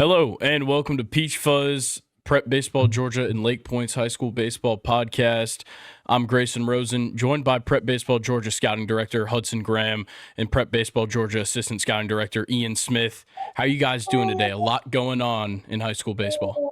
Hello, and welcome to PeachFuzz, Prep Baseball Georgia and Lakepoint's high school baseball podcast. I'm Grayson Rosen, joined by Prep Baseball Georgia Scouting Director Hudson Graham and Prep Baseball Georgia Assistant Scouting Director Ian Smith. How are you guys doing today? A lot going on in high school baseball.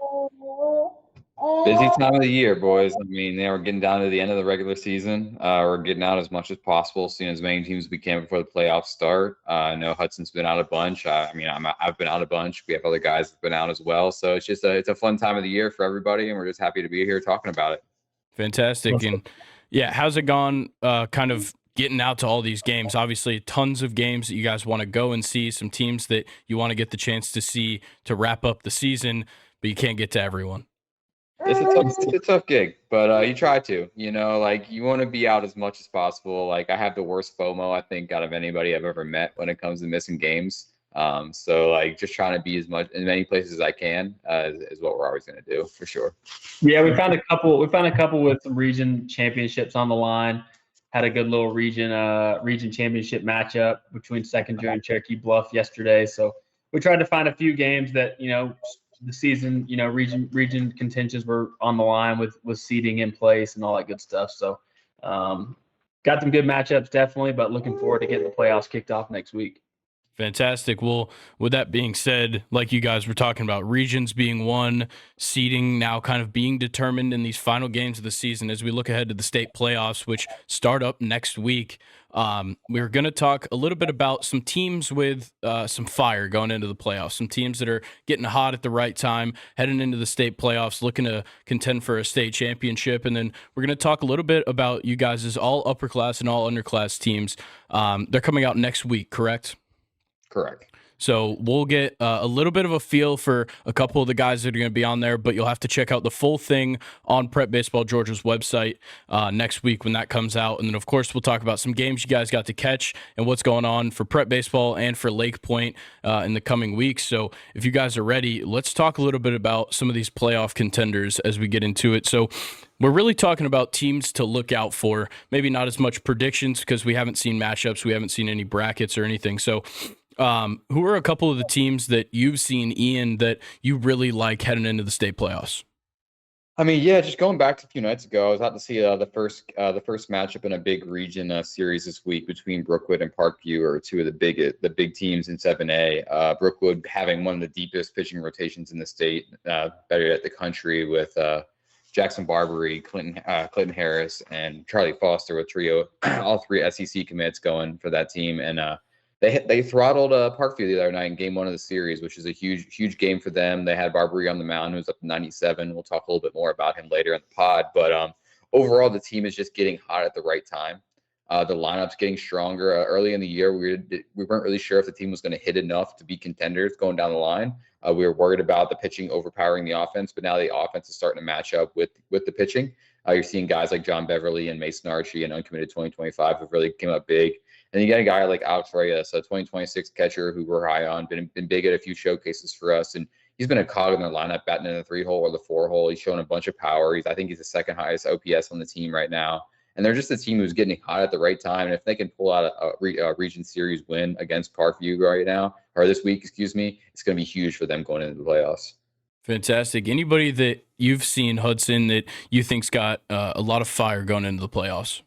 Busy time of the year, boys. I mean, we're getting down to the end of the regular season. We're getting out as much as possible, seeing as many teams as we can before the playoffs start. I know Hudson's been out a bunch. I've been out a bunch. We have other guys that've been out as well. So it's just it's a fun time of the year for everybody, and we're just happy to be here talking about it. Fantastic. And yeah, how's it gone kind of getting out to all these games? Obviously, tons of games that you guys want to go and see, some teams that you want to get the chance to see to wrap up the season, but you can't get to everyone. It's a tough gig, but you try to. You want to be out as much as possible. Like, I have the worst FOMO, I think, out of anybody I've ever met when it comes to missing games. So just trying to be as many places as I can is what we're always going to do, for sure. Yeah, we found a couple with some region championships on the line. Had a good little region championship matchup between Secondary and Cherokee Bluff yesterday. So we tried to find a few games that, the season, region contentions were on the line with seeding in place and all that good stuff. So got some good matchups, definitely, but looking forward to getting the playoffs kicked off next week. Fantastic. Well, with that being said, like you guys were talking about, regions being won, seeding now kind of being determined in these final games of the season as we look ahead to the state playoffs, which start up next week. We're going to talk a little bit about some teams with some fire going into the playoffs, some teams that are getting hot at the right time, heading into the state playoffs, looking to contend for a state championship. And then we're going to talk a little bit about you guys' all upper class and all underclass teams. They're coming out next week, correct? Correct. So we'll get a little bit of a feel for a couple of the guys that are going to be on there, but you'll have to check out the full thing on Prep Baseball Georgia's website next week when that comes out. And then, of course, we'll talk about some games you guys got to catch and what's going on for Prep Baseball and for Lakepoint in the coming weeks. So if you guys are ready, let's talk a little bit about some of these playoff contenders as we get into it. So we're really talking about teams to look out for, maybe not as much predictions because we haven't seen matchups. We haven't seen any brackets or anything. So who are a couple of the teams that you've seen, Ian, that you really like heading into the state playoffs? I mean, yeah, just going back to a few nights ago, I was out to see the first matchup in a big region series this week between Brookwood and Parkview, or two of the big teams in 7A. Brookwood having one of the deepest pitching rotations in the state, better yet the country, with Jackson Barbary, Clinton Harris, and Charlie Foster, with trio, all three SEC commits going for that team, and They throttled Parkview the other night in game one of the series, which is a huge game for them. They had Barbary on the mound, who was up to 97. We'll talk a little bit more about him later in the pod. But overall, the team is just getting hot at the right time. The lineup's getting stronger. Early in the year, we weren't really sure if the team was going to hit enough to be contenders going down the line. We were worried about the pitching overpowering the offense, but now the offense is starting to match up with the pitching. You're seeing guys like John Beverly and Mason Archie and uncommitted 2025 who really came up big. And you got a guy like Alex Reyes, a 2026 catcher who we're high on, been big at a few showcases for us. And he's been a cog in their lineup, batting in the 3-hole or the 4-hole. He's shown a bunch of power. I think he's the second highest OPS on the team right now. And they're just a team who's getting hot at the right time. And if they can pull out a region series win against Parkview right now, or this week, excuse me, it's going to be huge for them going into the playoffs. Fantastic. Anybody that you've seen, Hudson, that you think's got a lot of fire going into the playoffs?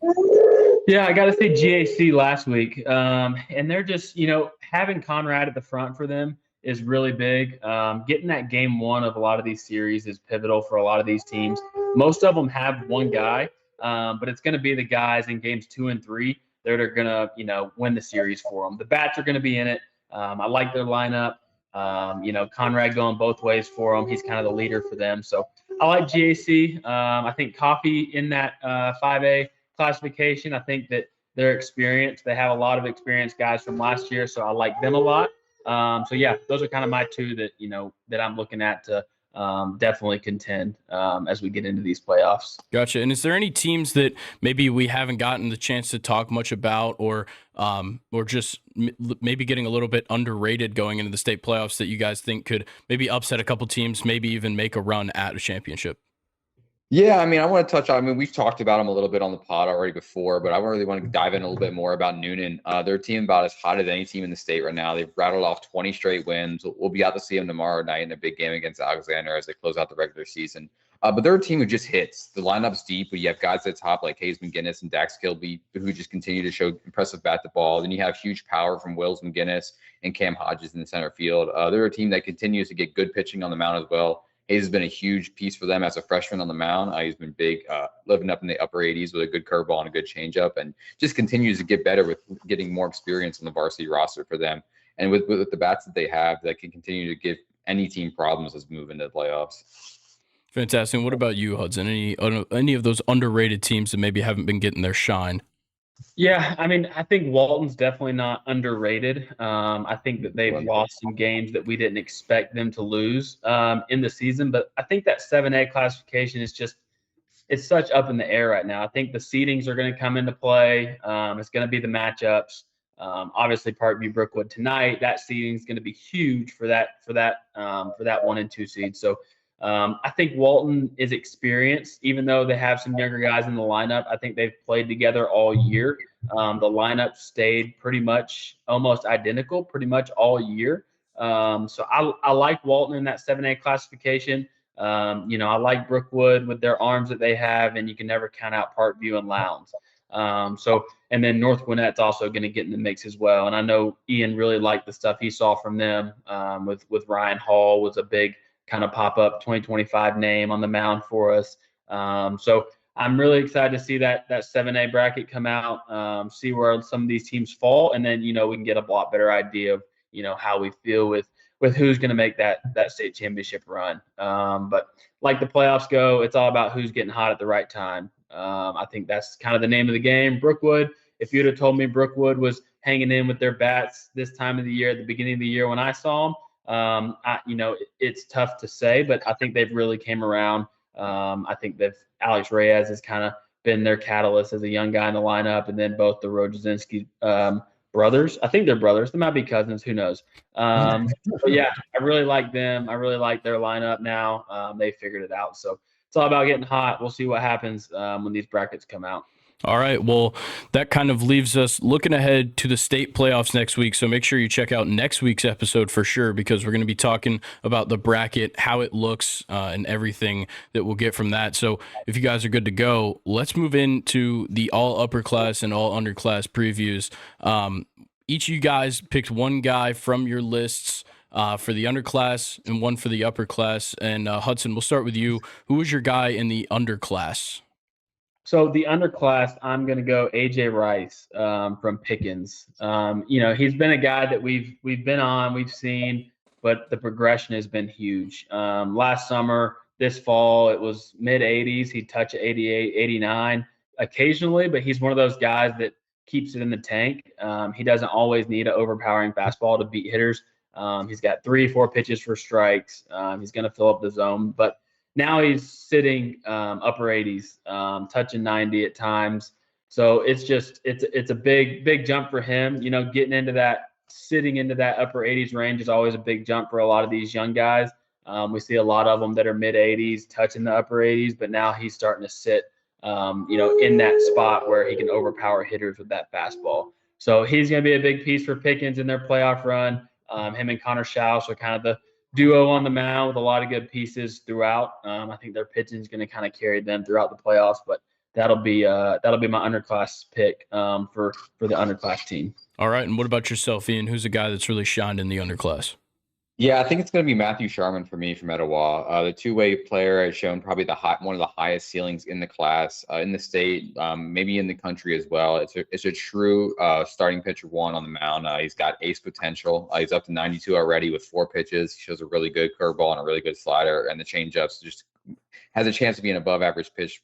Yeah, I got to say GAC last week. And they're just, having Conrad at the front for them is really big. Getting that game one of a lot of these series is pivotal for a lot of these teams. Most of them have one guy, but it's going to be the guys in games 2 and 3 that are going to, win the series for them. The bats are going to be in it. I like their lineup. Conrad going both ways for them. He's kind of the leader for them. So I like GAC. I think Coffee in that 5A classification. I think that their experience, they have a lot of experienced guys from last year, so I like them a lot. So yeah, those are kind of my two that that I'm looking at to definitely contend as we get into these playoffs. Gotcha. And is there any teams that maybe we haven't gotten the chance to talk much about, or just maybe getting a little bit underrated going into the state playoffs that you guys think could maybe upset a couple teams, maybe even make a run at a championship? Yeah, I mean, I want to touch on. I mean, we've talked about him a little bit on the pod already before, but I really want to dive in a little bit more about Noonan. Their team about as hot as any team in the state right now. They've rattled off 20 straight wins. We'll be out to see them tomorrow night in a big game against Alexander as they close out the regular season. But they're a team who just hits. The lineup's deep, but you have guys at the top like Hayes McGinnis and Dax Kilby who just continue to show impressive bat to ball. Then you have huge power from Wills McGinnis and Cam Hodges in the center field. They're a team that continues to get good pitching on the mound as well. Hayes has been a huge piece for them as a freshman on the mound. He's been big, living up in the upper 80s with a good curveball and a good changeup, and just continues to get better with getting more experience on the varsity roster for them. And with the bats that they have, that can continue to give any team problems as we move into the playoffs. Fantastic. What about you, Hudson? Any of those underrated teams that maybe haven't been getting their shine? Yeah, I mean, I think Walton's definitely not underrated. I think that they've lost some games that we didn't expect them to lose in the season, but I think that 7A classification is just it's such up in the air right now. I think the seedings are going to come into play. It's going to be the matchups. Obviously, Parkview Brookwood tonight. That seeding is going to be huge for that 1 and 2 seed. So I think Walton is experienced, even though they have some younger guys in the lineup. I think they've played together all year. The lineup stayed pretty much almost identical, pretty much all year. So I like Walton in that 7A classification. I like Brookwood with their arms that they have, and you can never count out Parkview and Lowndes. And then North Gwinnett's also going to get in the mix as well. And I know Ian really liked the stuff he saw from them. With Ryan Hall was a big kind of pop-up 2025 name on the mound for us. So I'm really excited to see that 7A bracket come out, see where some of these teams fall, and then we can get a lot better idea of how we feel with who's going to make that state championship run. But like the playoffs go, it's all about who's getting hot at the right time. I think that's kind of the name of the game. Brookwood, if you'd have told me Brookwood was hanging in with their bats this time of the year, at the beginning of the year when I saw them, it's tough to say, but I think they've really came around. I think that Alex Reyes has kind of been their catalyst as a young guy in the lineup, and then both the Rojazinski brothers. I think they're brothers. They might be cousins. Who knows? But yeah, I really like them. I really like their lineup now. They figured it out. So it's all about getting hot. We'll see what happens when these brackets come out. All right. Well, that kind of leaves us looking ahead to the state playoffs next week. So make sure you check out next week's episode for sure, because we're going to be talking about the bracket, how it looks, and everything that we'll get from that. So if you guys are good to go, let's move into the all upper class and all underclass previews. Each of you guys picked one guy from your lists for the underclass and one for the upper class. And Hudson, we'll start with you. Who was your guy in the underclass? So the underclass, I'm going to go AJ Rice from Pickens. He's been a guy that we've been on, we've seen, but the progression has been huge. Last summer, this fall, it was mid 80s. He'd touch 88, 89 occasionally, but he's one of those guys that keeps it in the tank. He doesn't always need an overpowering fastball to beat hitters. He's got 3-4 pitches for strikes. He's going to fill up the zone, but now he's sitting upper 80s, touching 90 at times. So it's a big jump for him. Getting into that, sitting into that upper 80s range is always a big jump for a lot of these young guys. We see a lot of them that are mid 80s touching the upper 80s, but now he's starting to sit, in that spot where he can overpower hitters with that fastball. So he's going to be a big piece for Pickens in their playoff run. Him and Connor Schaus are kind of the duo on the mound with a lot of good pieces throughout. I think their pitching is going to kind of carry them throughout the playoffs, but that'll be my underclass pick for the underclass team. All right. And what about yourself, Ian? Who's a guy that's really shined in the underclass? Yeah, I think it's going to be Matthew Sharman for me from Etowah. The two-way player has shown probably one of the highest ceilings in the class, in the state, maybe in the country as well. It's a true starting pitcher one on the mound. He's got ace potential. He's up to 92 already with 4 pitches. He shows a really good curveball and a really good slider, and the changeups just has a chance to be an above-average pitch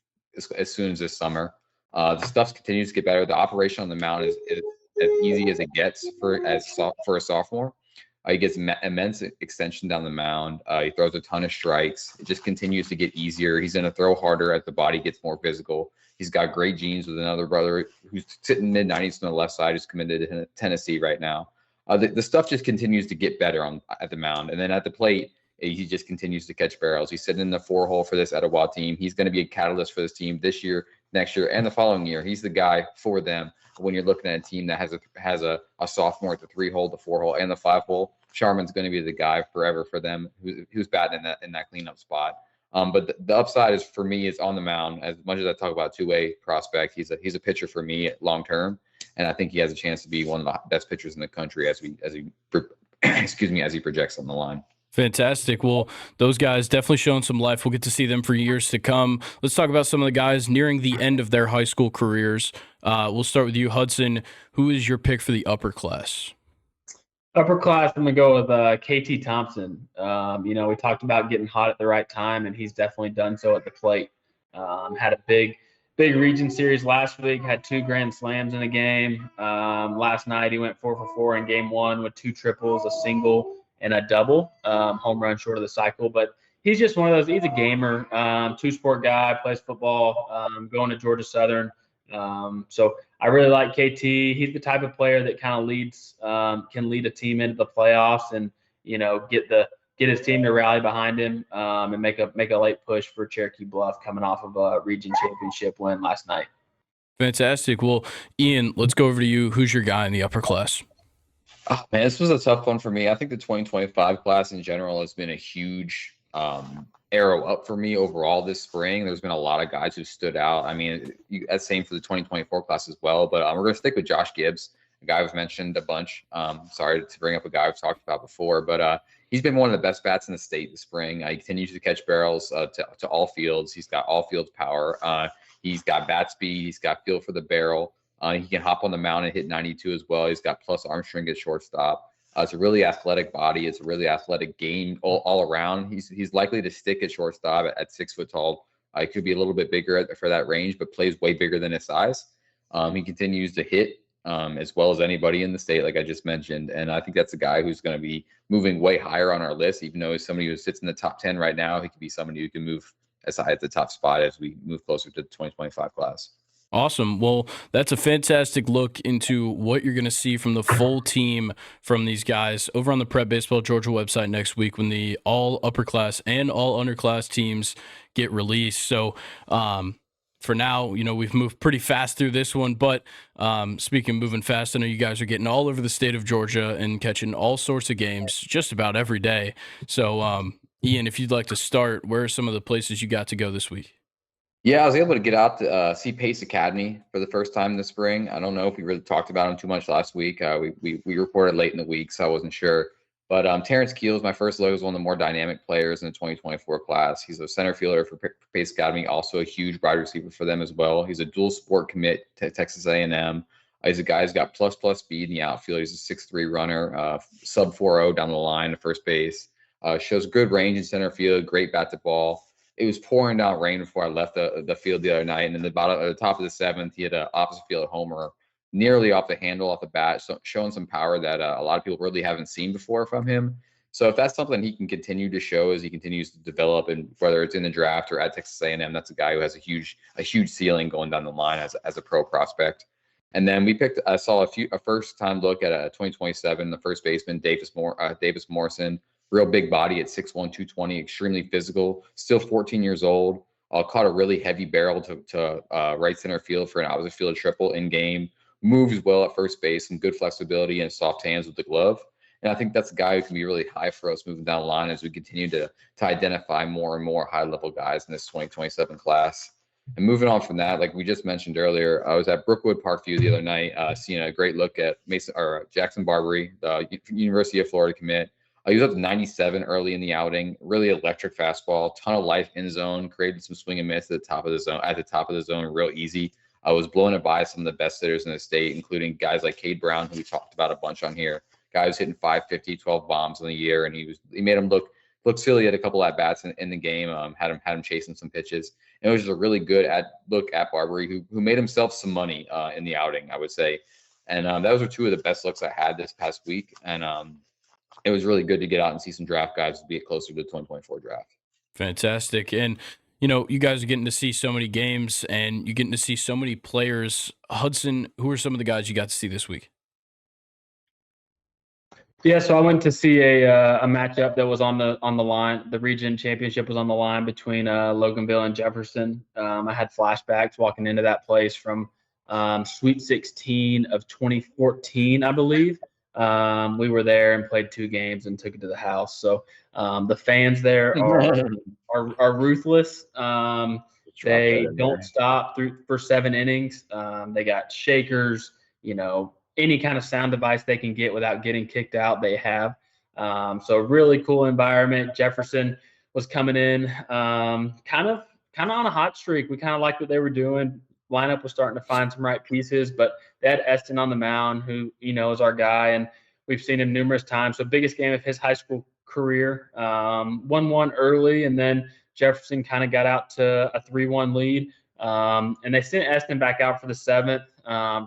as soon as this summer. The stuff continues to get better. The operation on the mound is as easy as it gets for a sophomore. He gets immense extension down the mound. He throws a ton of strikes. It just continues to get easier. He's going to throw harder as the body gets more physical. He's got great genes with another brother who's sitting mid-90s on the left side, who's committed to Tennessee right now. The stuff just continues to get better at the mound. And then at the plate, he just continues to catch barrels. He's sitting in the 4-hole for this Etowah team. He's going to be a catalyst for this team this year, next year, and the following year. He's the guy for them when you're looking at a team that has a sophomore at the 3-hole, the 4-hole, and the 5-hole. Sharman's going to be the guy forever for them, who's batting in that cleanup spot. But the upside is for me is on the mound. As much as I talk about two-way prospect, he's a pitcher for me long term, and I think he has a chance to be one of the best pitchers in the country as he projects on the line. Fantastic. Well, those guys definitely showing some life. We'll get to see them for years to come. Let's talk about some of the guys nearing the end of their high school careers. We'll start with you, Hudson. Who is your pick for the upper class? Upper class, I'm going to go with KT Thompson. We talked about getting hot at the right time, and he's definitely done so at the plate. Had a big region series last week, had 2 grand slams in a game. Last night he went 4 for 4 in game 1 with 2 triples, a single, and a double, home run short of the cycle. But he's just one of those. He's a gamer, 2-sport guy, plays football, going to Georgia Southern. So I really like KT. He's the type of player that kind of can lead a team into the playoffs and, get his team to rally behind him, and make a late push for Cherokee Bluff coming off of a region championship win last night. Fantastic. Well, Ian, let's go over to you. Who's your guy in the upper class? Oh, man, this was a tough one for me. I think the 2025 class in general has been a huge arrow up for me overall this spring. There's been a lot of guys who stood out. I mean, that's same for the 2024 class as well. But we're going to stick with Josh Gibbs, a guy we've mentioned a bunch. Sorry to bring up a guy I've talked about before, but he's been one of the best bats in the state this spring. He continues to catch barrels to all fields. He's got all fields power. He's got bat speed. He's got feel for the barrel. He can hop on the mound and hit 92 as well. He's got plus arm strength at shortstop. It's a really athletic body. It's a really athletic game all around. He's likely to stick at shortstop at 6 foot tall. He could be a little bit bigger for that range, but plays way bigger than his size. He continues to hit as well as anybody in the state, like I just mentioned. And I think that's a guy who's going to be moving way higher on our list, even though he's somebody who sits in the top 10 right now. He could be somebody who can move as high at the top spot as we move closer to the 2025 class. Awesome. Well, that's a fantastic look into what you're going to see from the full team from these guys over on the Prep Baseball Georgia website next week when the all upper class and all underclass teams get released. So, for now, we've moved pretty fast through this one, but speaking of moving fast, I know you guys are getting all over the state of Georgia and catching all sorts of games just about every day. So, Ian, if you'd like to start, where are some of the places you got to go this week? Yeah, I was able to get out to see Pace Academy for the first time this spring. I don't know if we really talked about him too much last week. We reported late in the week, so I wasn't sure. But Terrence Keels, my first look, is one of the more dynamic players in the 2024 class. He's a center fielder for Pace Academy, also a huge wide receiver for them as well. He's a dual sport commit to Texas A&M. He's a guy who's got plus speed in the outfield. He's a 6'3" runner, sub 4.0 down the line to first base. Shows good range in center field, great bat to ball. It was pouring down rain before I left the field the other night, and then at the top of the 7th, he had an opposite field homer nearly off the handle, off the bat, so showing some power that a lot of people really haven't seen before from him. So if that's something he can continue to show as he continues to develop, and whether it's in the draft or at Texas A&M, that's a guy who has a huge ceiling going down the line as a pro prospect. And then I saw a first time look at a 2027, the first baseman, Davis Morrison. Real big body at 6'1", 220, extremely physical, still 14 years old. Caught a really heavy barrel to right center field for an opposite field triple in game. Moves well at first base, some good flexibility and soft hands with the glove. And I think that's a guy who can be really high for us moving down the line as we continue to identify more and more high-level guys in this 2027 class. And moving on from that, like we just mentioned earlier, I was at Brookwood Parkview the other night, seeing a great look at Jackson Barbary, the University of Florida commit. He was up to 97 early in the outing. Really electric fastball, ton of life in zone, created some swing and miss at the top of the zone, real easy. I was blowing it by some of the best hitters in the state, including guys like Cade Brown, who we talked about a bunch on here. Guys hitting 550, 12 bombs in the year, and he made him look silly at a couple at bats in the game. Had him chasing some pitches. And it was just a really good look at Barbary, who made himself some money in the outing, I would say. And those were two of the best looks I had this past week. And it was really good to get out and see some draft guys to get closer to the 2024 draft. Fantastic. And, you guys are getting to see so many games and you're getting to see so many players. Hudson, who are some of the guys you got to see this week? Yeah, so I went to see a matchup that was on the line. The region championship was on the line between Loganville and Jefferson. I had flashbacks walking into that place from Sweet 16 of 2014, I believe. We were there and played 2 games and took it to the house. So the fans there are ruthless. They don't stop for 7 innings. They got shakers, any kind of sound device they can get without getting kicked out, they have. So really cool environment. Jefferson was coming in kind of on a hot streak. We kind of liked what they were doing. Lineup was starting to find some right pieces, but they had Eston on the mound, who is our guy, and we've seen him numerous times. So biggest game of his high school career. 1-1 early, and then Jefferson kind of got out to a 3-1 lead. And they sent Eston back out for the 7th.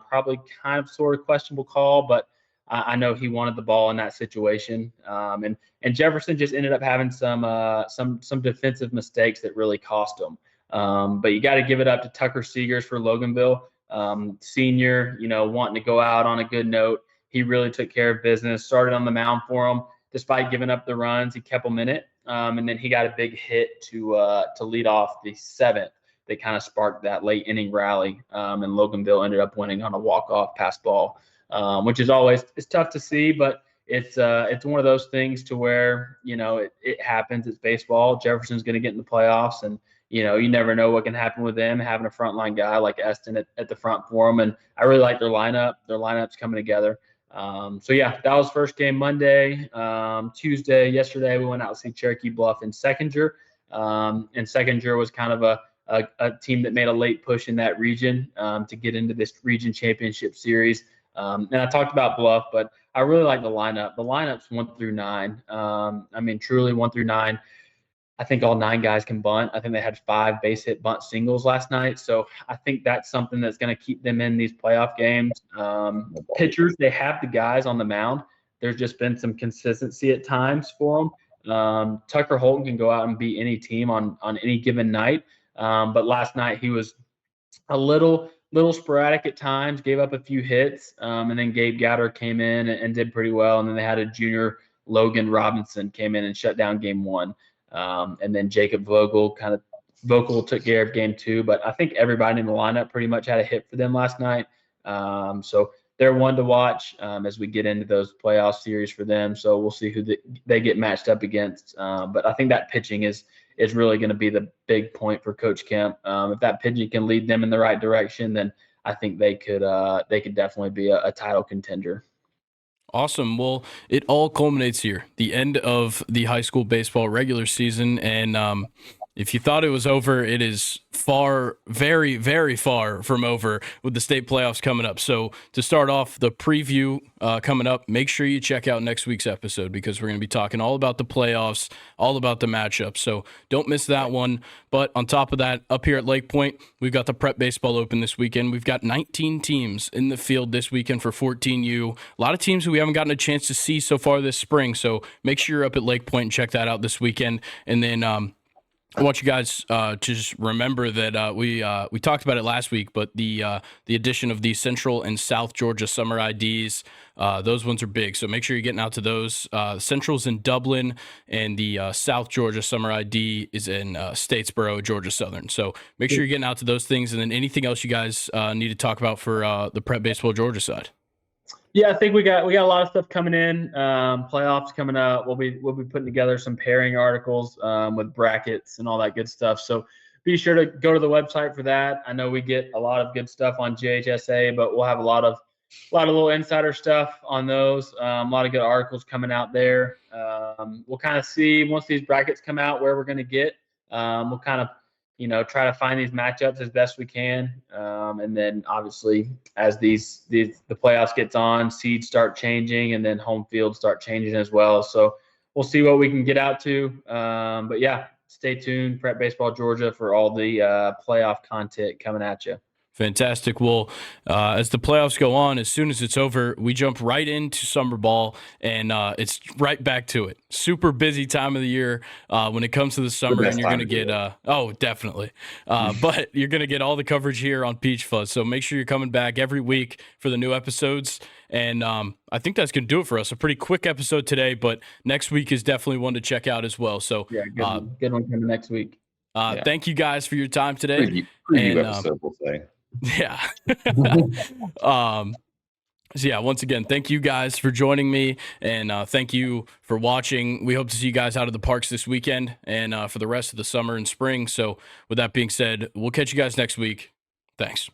Probably kind of sort of questionable call, but I know he wanted the ball in that situation. And Jefferson just ended up having some defensive mistakes that really cost him. But you got to give it up to Tucker Seegers for Loganville, senior. Wanting to go out on a good note. He really took care of business. Started on the mound for him, despite giving up the runs. He kept them in it, and then he got a big hit to lead off the 7th. They kind of sparked that late inning rally, and Loganville ended up winning on a walk-off pass ball, which is always it's tough to see, but it's one of those things to where it happens. It's baseball. Jefferson's going to get in the playoffs, and you never know what can happen with them having a frontline guy like Eston at the front for them. And I really like their lineup. Their lineup's coming together. So yeah, that was first game Monday. Tuesday, yesterday, we went out to see Cherokee Bluff in Seconder, and Seconder was kind of a team that made a late push in that region to get into this region championship series. And I talked about Bluff, but I really like the lineup. The lineup's 1 through 9. Truly 1 through 9. I think all 9 guys can bunt. I think they had 5 base hit bunt singles last night. So I think that's something that's going to keep them in these playoff games. Pitchers, they have the guys on the mound. There's just been some consistency at times for them. Tucker Holton can go out and beat any team on any given night. But last night he was a little sporadic at times, gave up a few hits, and then Gabe Gatter came in and did pretty well. And then they had a junior, Logan Robinson, came in and shut down game 1. And then Jacob Vogel took care of game 2. But I think everybody in the lineup pretty much had a hit for them last night. So they're one to watch as we get into those playoff series for them. So we'll see who they get matched up against. But I think that pitching is really going to be the big point for Coach Kemp. If that pitching can lead them in the right direction, then I think they could definitely be a title contender. Awesome. Well, it all culminates here, the end of the high school baseball regular season. And if you thought it was over, it is far, very, very far from over with the state playoffs coming up. So to start off the preview coming up, make sure you check out next week's episode because we're going to be talking all about the playoffs, all about the matchups. So don't miss that one. But on top of that, up here at Lakepoint, we've got the Prep Baseball Open this weekend. We've got 19 teams in the field this weekend for 14U. A lot of teams who we haven't gotten a chance to see so far this spring. So make sure you're up at Lakepoint and check that out this weekend. And then I want you guys to just remember that we talked about it last week, but the addition of the Central and South Georgia summer IDs, those ones are big. So make sure you're getting out to those. Central's in Dublin, and the South Georgia summer ID is in Statesboro, Georgia Southern. So make sure you're getting out to those things. And then anything else you guys need to talk about for the Prep Baseball Georgia side? Yeah, I think we got a lot of stuff coming in. Playoffs coming up. We'll be putting together some pairing articles with brackets and all that good stuff. So be sure to go to the website for that. I know we get a lot of good stuff on GHSA, but we'll have a lot of little insider stuff on those. A lot of good articles coming out there. We'll kind of see once these brackets come out where we're going to get. We'll kind of try to find these matchups as best we can. And then obviously as the playoffs gets on, seeds start changing and then home field start changing as well. So we'll see what we can get out to. But yeah, stay tuned, Prep Baseball Georgia, for all the playoff content coming at you. Fantastic. Well, as the playoffs go on, as soon as it's over, we jump right into summer ball, and it's right back to it. Super busy time of the year when it comes to the summer, and you're going to get definitely. But you're going to get all the coverage here on PeachFuzz. So make sure you're coming back every week for the new episodes. And I think that's going to do it for us. A pretty quick episode today, but next week is definitely one to check out as well. So yeah, good one coming next week. Thank you guys for your time today. Preview episode, we'll say. Yeah. So yeah, once again, thank you guys for joining me, and thank you for watching. We hope to see you guys out of the parks this weekend and for the rest of the summer and spring. So with that being said, we'll catch you guys next week. Thanks.